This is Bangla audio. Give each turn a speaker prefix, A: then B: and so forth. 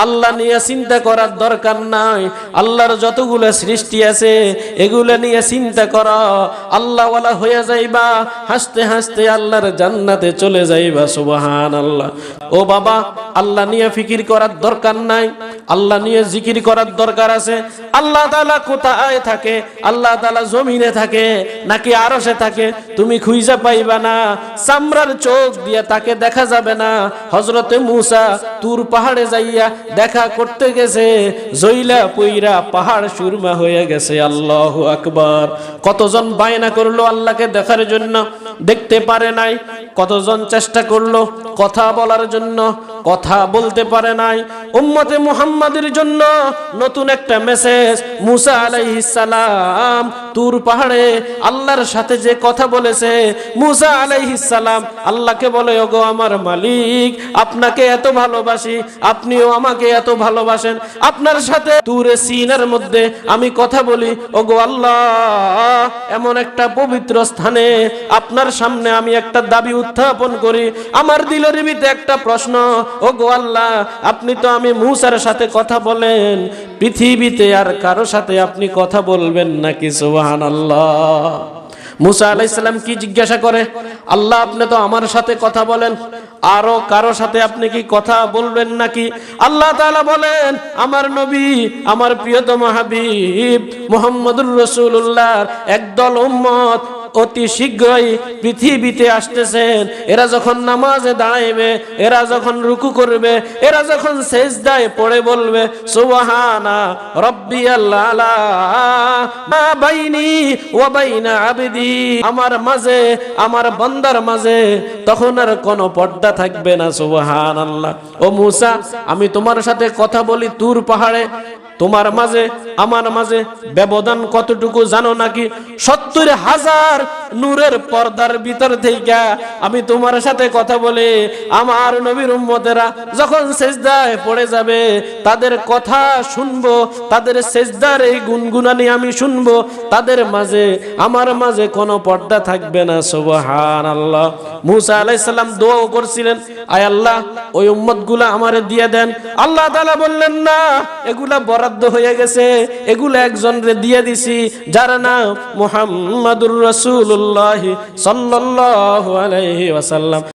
A: আল্লাহ নিয়ে চিন্তা করার দরকার নাই। আল্লাহর যতগুলো সৃষ্টি আছে এগুলো নিয়ে চিন্তা করো, আল্লাহওয়ালা হয়ে যাইবা, হাসতে হাসতে আল্লাহর জান্নাতে চলে যাইবা। সুবহানাল্লাহ। ও বাবা, আল্লাহ নিয়ে ফিকির করার দরকার নাই, আল্লাহ নিয়ে জিকির করার দরকার আছে। আল্লাহ তাআলা কোথায় থাকে? আল্লাহ তাআলা জমিনে থাকে নাকি আরশে থাকে? তুমি খুঁজে পাইবা না, চামড়ার চোখ দিয়ে তাকে দেখা যাবে না। হযরতে মূসা তুর পাহাড়ে যাইয়া দেখা করতে গেছে, জইলা পইরা পাহাড় সুরমা হয়ে গেছে। আল্লাহু আকবার। কতজন বায়না করলো আল্লাহকে দেখার জন্য, দেখতে পারে নাই। কতজন চেষ্টা করলো কথা বলার জন্য, কথা বলতে পারে নাই। উম্মতে মুহাম্মাদের জন্য নতুন একটা মেসেজ। মূসা আলাইহিস সালাম তুর পাহাড়ে আল্লাহর সাথে যে কথা বলেছে, মূসা আলাইহিস সালাম আল্লাহকে বলে, ওগো আমার মালিক, আপনাকে এত ভালোবাসি, আপনিও আমাকে এত ভালোবাসেন, আপনার সাথে তুরে সিনার মধ্যে আমি কথা বলি। ওগো আল্লাহ, এমন একটা পবিত্র স্থানে আপনার সামনে আমি একটা দাবি উত্থাপন করি। আমার দিলের ভিতরে একটা প্রশ্ন, ওগো আল্লাহ, আপনি তো আমি মূসার সাথে কথা বলেন, পৃথিবীতে আর কারো সাথে আপনি কথা বলবেন নাকি? সুবহানাল্লাহ। মূসা আলাইহিস সালাম কি জিজ্ঞাসা করে? আল্লাহ, আপনি তো আমার সাথে কথা বলেন, আরো কারো সাথে আপনি কি কথা বলবেন নাকি? আল্লাহ তাআলা বলেন, আমার নবী, আমার প্রিয়তম হাবিব মুহাম্মদুর রাসূলুল্লাহর একদল উম্মত অতি শীঘ্রই পৃথিবীতে আসতেছেন। এরা যখন নামাজে দাঁড়াইবে, এরা যখন রুকু করবে, এরা যখন সেজদায় পড়ে বলবে সুবহানা রাব্বিয়াল আলা মা বাইনি ওয়া বাইনা আবদি, আমার মাঝে, আমার বান্দার মাঝে তখন আর কোনো পর্দা থাকবে না। সুবহানাল্লাহ। ও মূসা, আমি তোমার সাথে কথা বলি তুর পাহাড়ে, তোমার মাঝে আমার মাঝে ব্যবধান কতটুকু জানো নাকি? ৭০,০০০ নূরের পর্দার ভিতর থেকে আমি তোমার সাথে কথা বলে আমার নবীর উম্মতেরা যখন সেজদায় পড়ে যাবে তাদের কথা শুনবো, তাদের সেজদার এই গুনগুনানি আমি শুনবো, তাদের মাঝে আমার মাঝে কোনো পর্দা থাকবে না। সুবহানাল্লাহ। মূসা আলাইহিস সালাম দোয়া করছিলেন, আয় আল্লাহ, ওই উম্মতগুলা আমারে দিয়ে দেন। আল্লাহ তাআলা বললেন, না, এগুলা বরাদ্দ হয়ে গেছে, এগুলা একজনরে দিয়ে দিছি, যার নাম মুহাম্মাদুর রাসূলুল্লাহ সাল্লাল্লাহু আলাইহি ওয়াসাল্লাম।